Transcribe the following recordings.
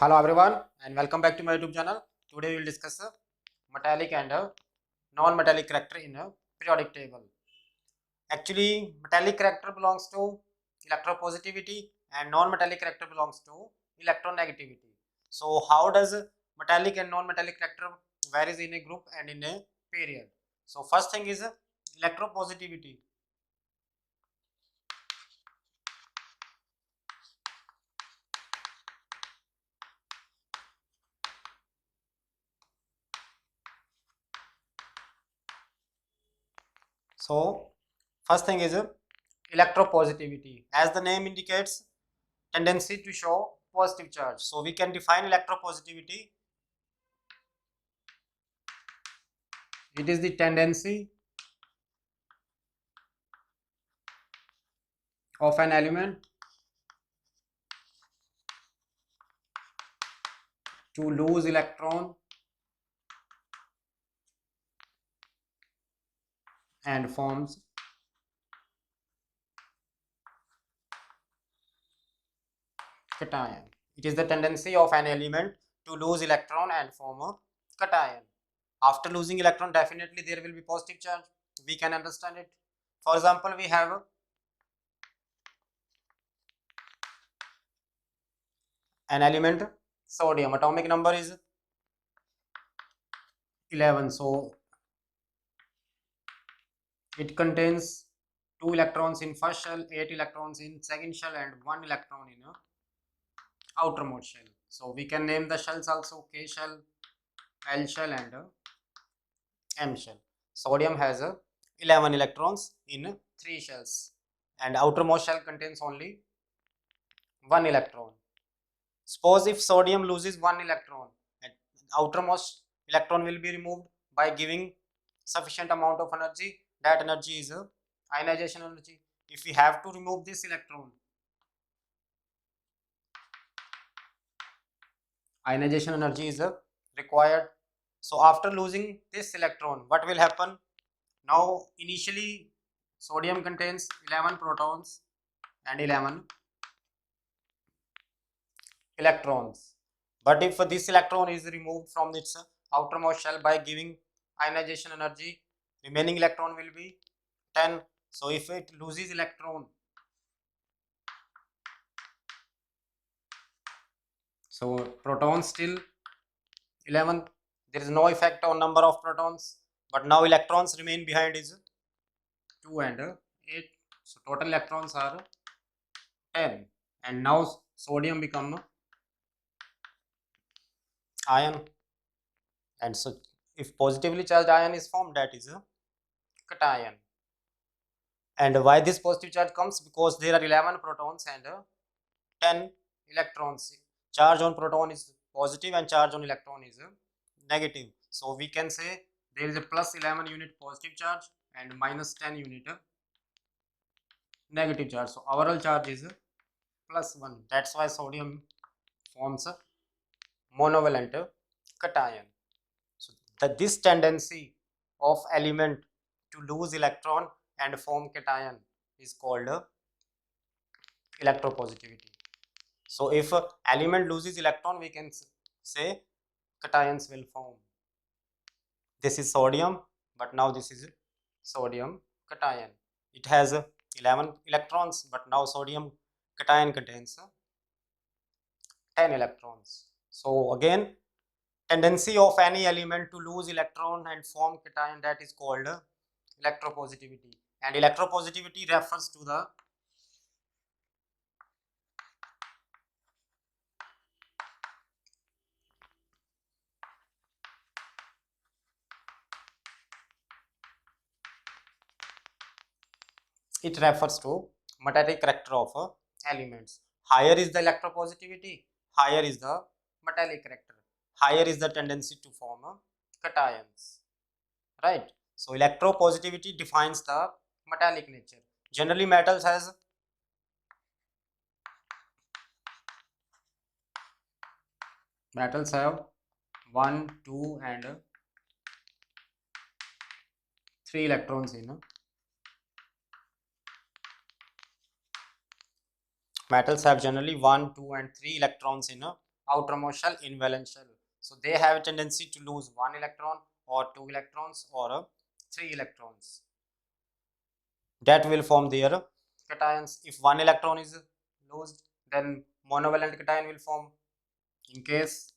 Hello everyone and welcome back to my YouTube channel. Today we will discuss metallic and non-metallic character in a periodic table. Actually, metallic character belongs to electropositivity and non-metallic character belongs to electronegativity. So how does metallic and non-metallic character varies in a group and in a period? So first thing is electropositivity. So first thing is electropositivity. As the name indicates, tendency to show positive charge. So we can define electropositivity. It is the tendency of an element to lose electron and forms cation. It is the tendency of an element to lose electron and form a cation. After losing electron, definitely there will be positive charge. We can understand it. For example, we have an element sodium. Atomic number is 11. So it contains 2 electrons in first shell, 8 electrons in second shell and 1 electron in outermost shell. So we can name the shells also K shell, L shell and M shell. Sodium has 11 electrons in 3 shells and outermost shell contains only 1 electron. Suppose if sodium loses 1 electron, outermost electron will be removed by giving sufficient amount of energy. That energy is ionization energy. If we have to remove this electron, ionization energy is required. So after losing this electron, what will happen? Now initially sodium contains 11 protons and 11 electrons, but if this electron is removed from its outermost shell by giving ionization energy, remaining electron will be 10. So if it loses electron, so protons still 11, there is no effect on number of protons, but now electrons remain behind is 2 and 8. So total electrons are 10 and now sodium become ion, and so if positively charged ion is formed, that is a cation. And why this positive charge comes? Because there are 11 protons and 10 electrons. Charge on proton is positive and charge on electron is negative. So we can say there is a plus 11 unit positive charge and minus 10 unit negative charge. So overall charge is plus 1. That's why sodium forms a monovalent cation. So this tendency of element to lose electron and form cation is called electropositivity. So if element loses electron, we can say cations will form. This is sodium, but now this is sodium cation. It has 11 electrons, but now sodium cation contains 10 electrons. So again, tendency of any element to lose electron and form cation, that is called electropositivity. And electropositivity refers to the metallic character of elements. Higher is the electropositivity, higher is the metallic character, higher is the tendency to form cations, right? So electropositivity defines the metallic nature. Generally metals have 1, 2 and 3 electrons in metals have generally 1, 2 and 3 electrons in outermost shell in valence shell. So they have a tendency to lose 1 electron or 2 electrons or 3 electrons. That will form their cations. If 1 electron is lost, then monovalent cation will form. In case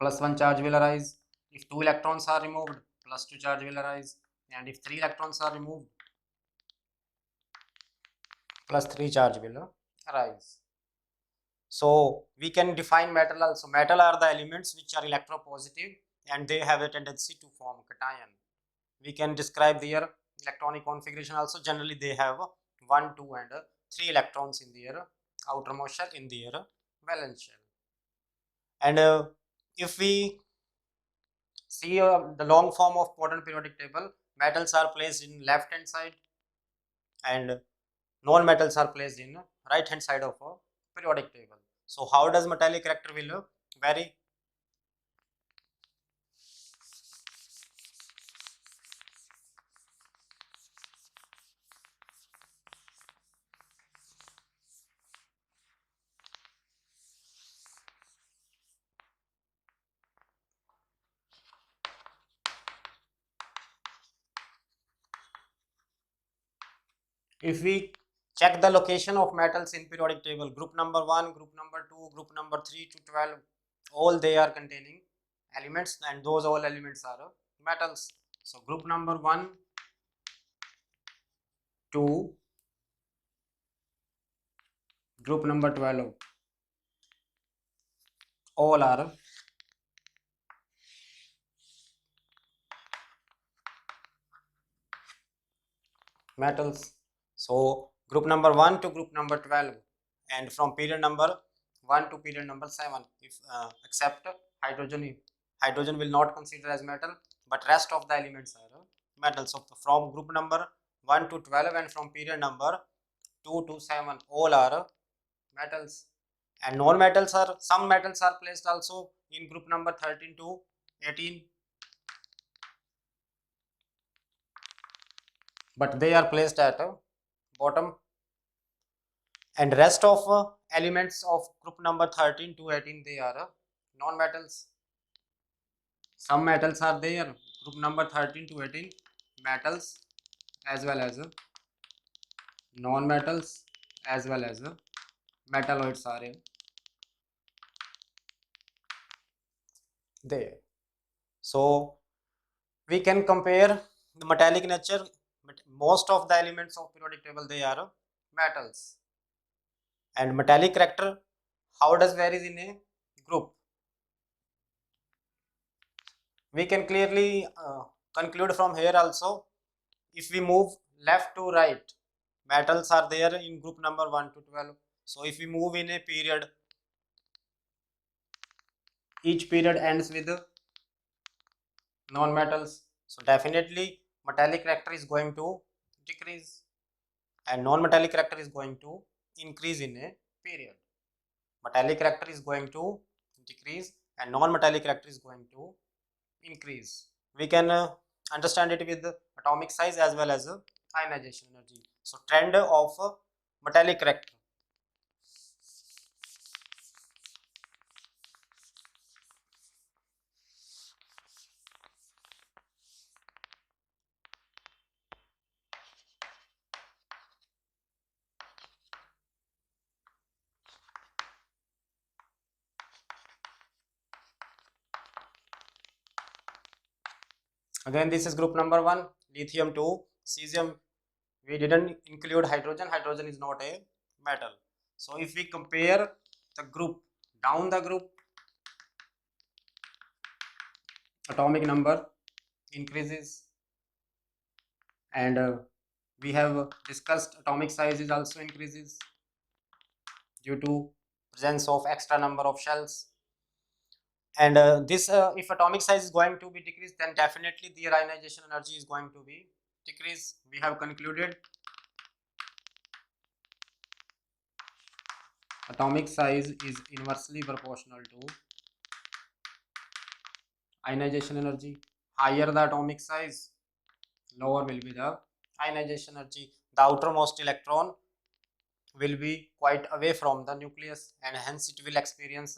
+1 charge will arise. If 2 electrons are removed, +2 charge will arise. And if 3 electrons are removed, +3 charge will arise. So we can define metal also. Metal are the elements which are electropositive and they have a tendency to form cation. We can describe their electronic configuration also. Generally they have 1, 2 and 3 electrons in their outermost shell, in their valence shell. And if we see the long form of modern periodic table, metals are placed in left hand side and non-metals are placed in right hand side of a periodic table. So how does metallic character will vary? If we check the location of metals in periodic table, group number 1, group number 2, group number 3 to 12, all they are containing elements and those all elements are metals. So group number 1, 2, group number 12, all are metals. So group number 1 to group number 12 and from period number 1 to period number 7, if except hydrogen will not consider as metal, but rest of the elements are metals. So from group number 1 to 12 and from period number 2 to 7 all are metals. And non-metals are, some metals are placed also in group number 13 to 18, but they are placed at bottom. And rest of elements of group number 13 to 18 they are non-metals. Some metals are there, group number 13 to 18, metals as well as non-metals as well as metalloids are there. So we can compare the metallic nature, but most of the elements of periodic table they are metals. And metallic character, how does varies in a group? We can clearly conclude from here also. If we move left to right, metals are there in group number 1 to 12. So if we move in a period, each period ends with non-metals. So definitely metallic character is going to decrease and non-metallic character is going to increase in a period. Metallic character is going to decrease and non-metallic character is going to increase. We can understand it with atomic size as well as ionization energy. So trend of metallic character. Again, this is group number 1, lithium 2, cesium. We didn't include hydrogen. Hydrogen is not a metal. So if we compare the group, down the group, atomic number increases, and we have discussed atomic size is also increases due to presence of extra number of shells. And this if atomic size is going to be decreased, then definitely the ionization energy is going to be decreased. We have concluded atomic size is inversely proportional to ionization energy. Higher the atomic size, lower will be the ionization energy. The outermost electron will be quite away from the nucleus, and hence it will experience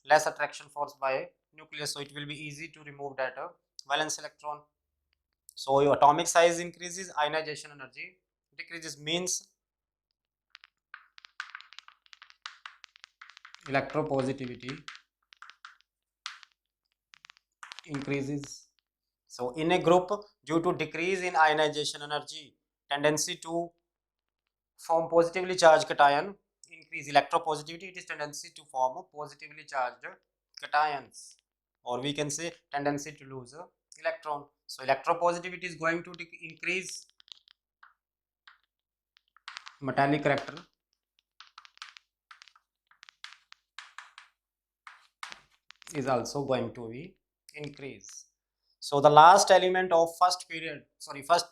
less attraction force by nucleus, so it will be easy to remove that valence electron. So your atomic size increases, ionization energy decreases, means electropositivity increases. So in a group, due to decrease in ionization energy, tendency to form positively charged cation increase. Electropositivity, it is tendency to form positively charged cations, or we can say tendency to lose electron. So electropositivity is going to increase, metallic character is also going to be increase. So the last element of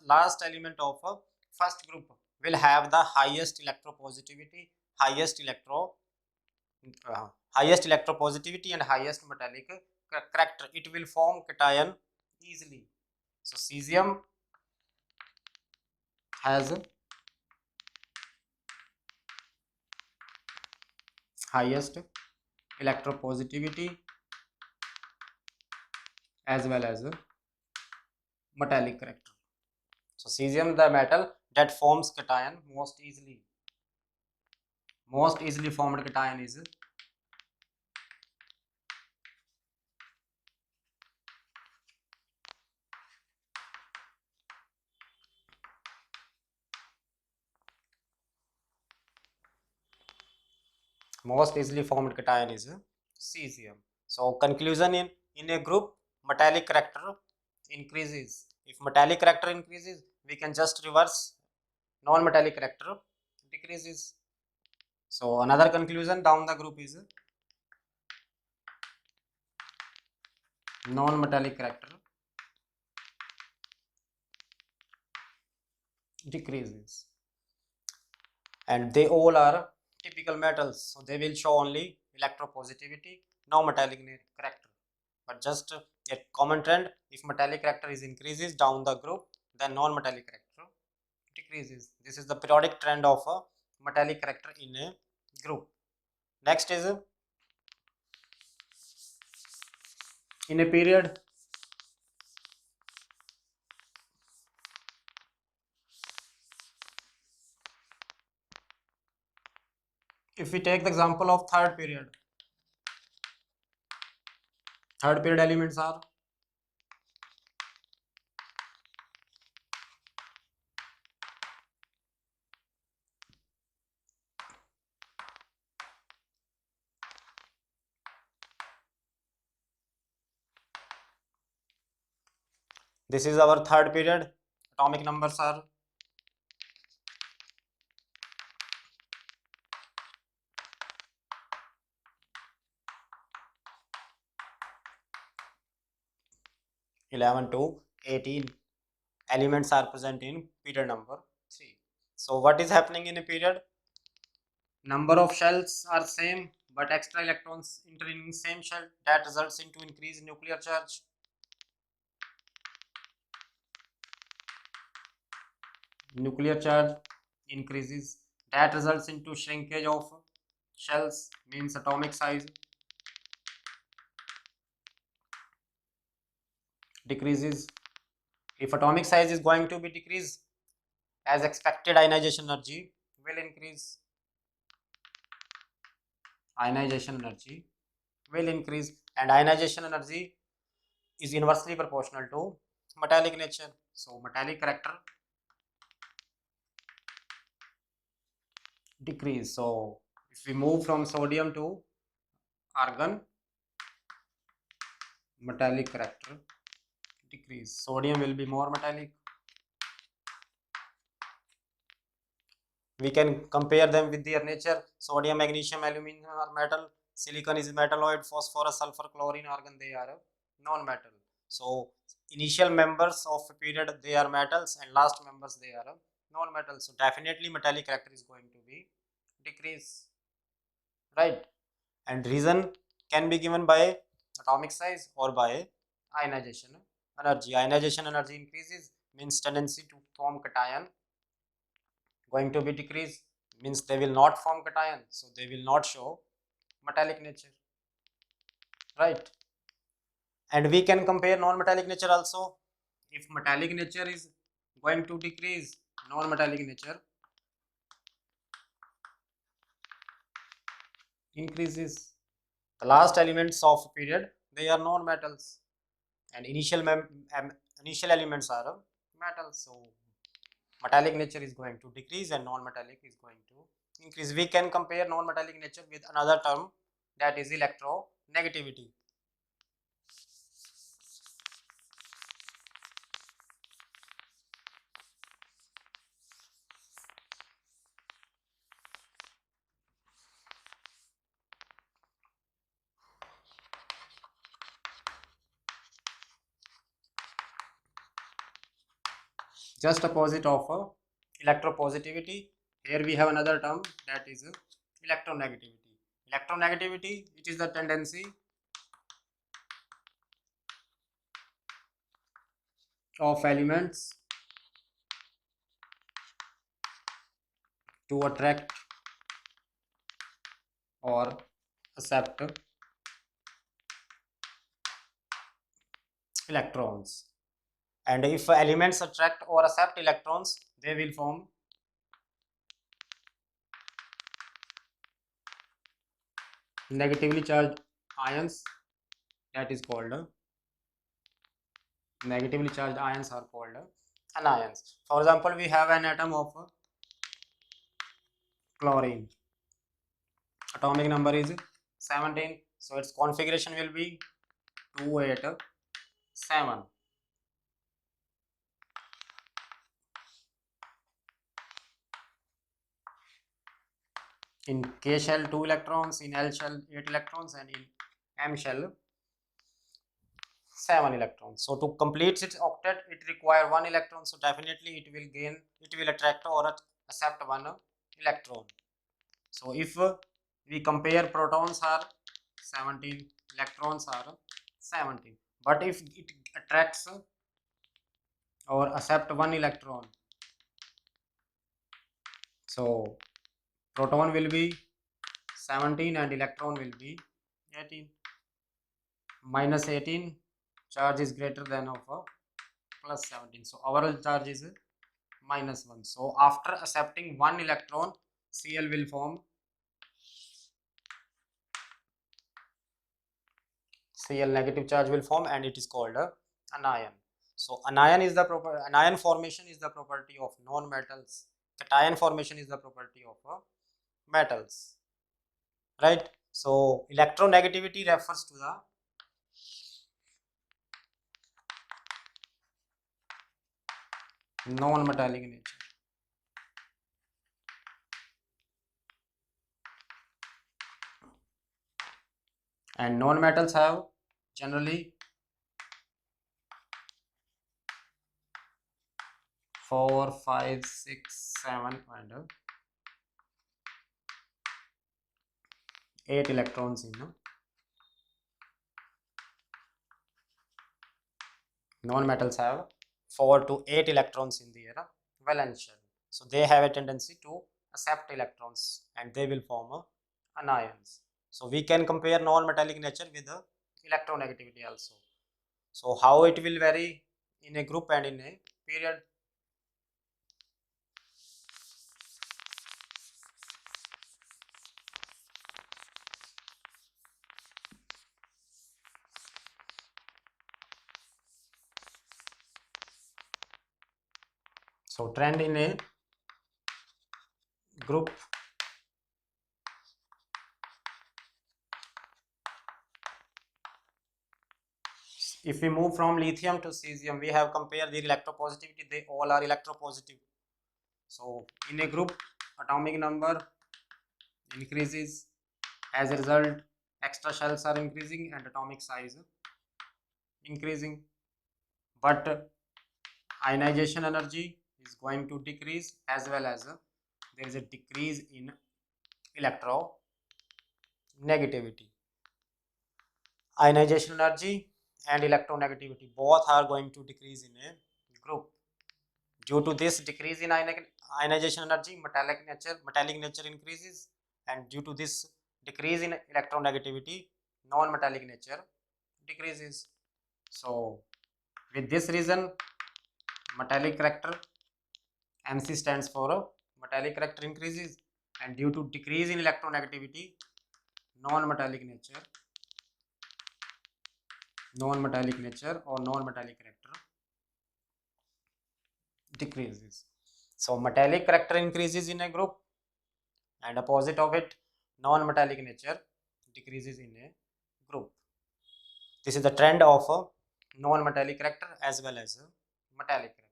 last element of first group will have the highest electropositivity, highest electropositivity and highest metallic character. It will form cation easily. So cesium has highest electropositivity as well as metallic character. So cesium, the metal that forms cation most easily formed cation is cesium. So conclusion, in a group, metallic character increases. If metallic character increases, we can just reverse, non-metallic character decreases. So another conclusion down the group is non-metallic character decreases, and they all are typical metals, so they will show only electropositivity, no metallic character. But just a common trend, if metallic character is increases down the group, then non-metallic character decreases. This is the periodic trend of a metallic character in a group. Next is in a period, if we take the example of third period elements are this is our third period. Atomic numbers are 11 to 18. Elements are present in period number 3. So what is happening in a period? Number of shells are same, but extra electrons enter in same shell. That results into increased nuclear charge. Nuclear charge increases. That results into shrinkage of shells, means atomic size decreases. If atomic size is going to be decreased, as expected, ionization energy will increase. Ionization energy will increase, and ionization energy is inversely proportional to metallic nature. So metallic character decrease. So if we move from sodium to argon, metallic character decrease. Sodium will be more metallic. We can compare them with their nature. Sodium, magnesium, aluminum are metal. Silicon is metalloid. Phosphorus, sulfur, chlorine, argon, they are non-metal. So initial members of a period, they are metals, and last members, they are non-metals. So definitely metallic character is going to be decrease, right? And reason can be given by atomic size or by ionization energy. Ionization energy increases, means tendency to form cation going to be decreased, means they will not form cation, so they will not show metallic nature, right? And we can compare non-metallic nature also. If metallic nature is going to decrease, non-metallic nature increases. The last elements of period, they are non-metals, and initial elements are metals. So metallic nature is going to decrease and non-metallic is going to increase. We can compare non-metallic nature with another term, that is electronegativity. Just opposite of electropositivity. Here we have another term, that is electronegativity. Electronegativity, it is the tendency of elements to attract or accept electrons. And if elements attract or accept electrons, they will form negatively charged ions, that is called negatively charged ions are called anions. For example, we have an atom of chlorine. Atomic number is 17, so its configuration will be 287. In K shell 2 electrons, in L shell 8 electrons, and in M shell 7 electrons. So to complete its octet, it require 1 electron, so definitely it will attract or accept 1 electron. So if we compare, protons are 17, electrons are 17, but if it attracts or accept 1 electron, so proton will be 17 and electron will be 18. Minus 18, charge is greater than of plus 17, so overall charge is minus 1. So after accepting 1 electron, Cl will form Cl, negative charge will form, and it is called anion. So anion formation is the property of non-metals. Cation formation is the property of metals, right? So electronegativity refers to the non-metallic nature. And non-metals have generally 4, 5, 6, 7 and 8 electrons in non-metals have 4 to 8 electrons in their valence shell. So they have a tendency to accept electrons and they will form anions. So we can compare non-metallic nature with the electronegativity also. So how it will vary in a group and in a period. So trend in a group. If we move from lithium to cesium, we have compared their electropositivity. They all are electropositive. So in a group, atomic number increases. As a result, extra shells are increasing and atomic size increasing. But ionization energy is going to decrease, as well as there is a decrease in electronegativity. Ionization energy and electronegativity both are going to decrease in a group. Due to this decrease in ionization energy, metallic nature increases, and due to this decrease in electronegativity, non-metallic nature decreases. So with this reason, metallic character, MC stands for metallic character increases, and due to decrease in electronegativity, non-metallic nature or non-metallic character decreases. So metallic character increases in a group, and opposite of it, non-metallic nature decreases in a group. This is the trend of a non-metallic character as well as a metallic character.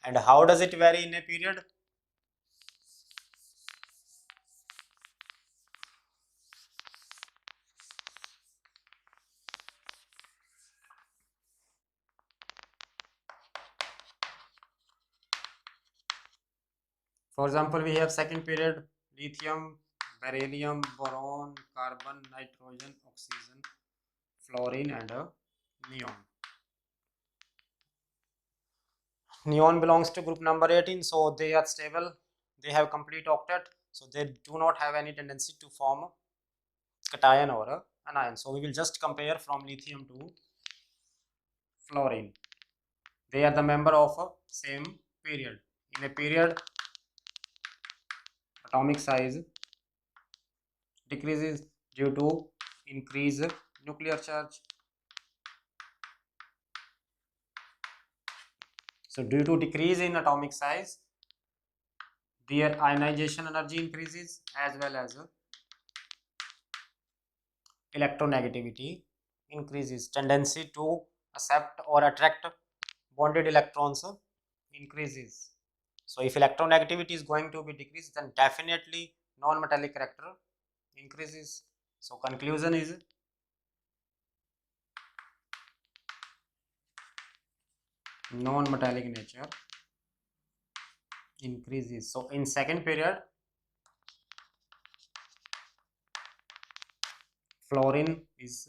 And how does it vary in a period? For example, we have second period: lithium, beryllium, boron, carbon, nitrogen, oxygen, fluorine, and neon. Neon belongs to group number 18, so they are stable. They have complete octet, so they do not have any tendency to form cation or anion. So we will just compare from lithium to fluorine. They are the member of a same period. In a period, atomic size decreases due to increase nuclear charge. So due to decrease in atomic size, their ionization energy increases as well as electronegativity increases. Tendency to accept or attract bonded electrons increases. So if electronegativity is going to be decreased, then definitely non-metallic character increases. So conclusion is non-metallic nature increases. So in second period, fluorine is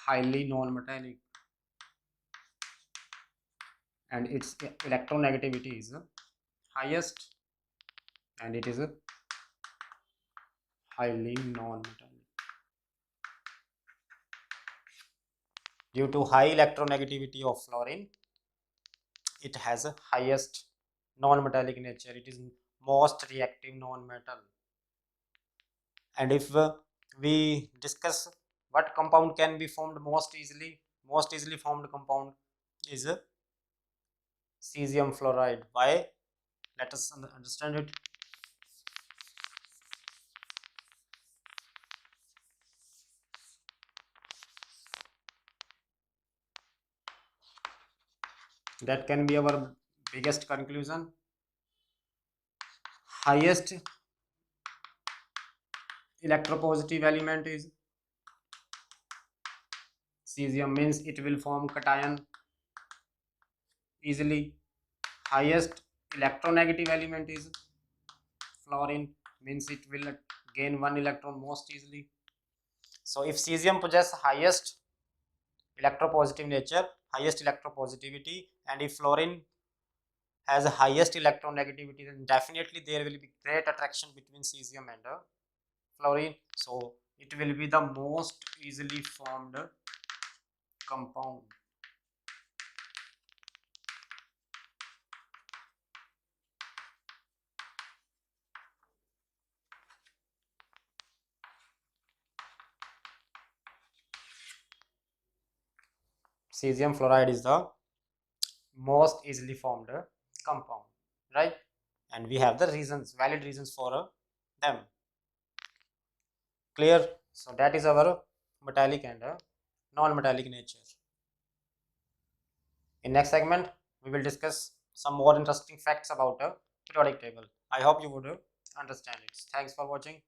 highly non-metallic and its electronegativity is highest, and it is highly non-metallic. Due to high electronegativity of fluorine, it has a highest non-metallic nature. It is most reactive non-metal. And if we discuss what compound can be formed most easily formed compound is cesium fluoride. Why? Let us understand it. That can be our biggest conclusion. Highest electropositive element is cesium, means it will form cation easily. Highest electronegative element is fluorine, means it will gain one electron most easily. So if cesium possesses highest electropositive nature, highest electropositivity, and if fluorine has the highest electronegativity, then definitely there will be great attraction between cesium and fluorine. So it will be the most easily formed compound. Cesium fluoride is the most easily formed compound, right? And we have the reasons, valid reasons for them. Clear? So that is our metallic and non-metallic nature. In next segment, we will discuss some more interesting facts about a periodic table. I hope you would understand it. Thanks for watching.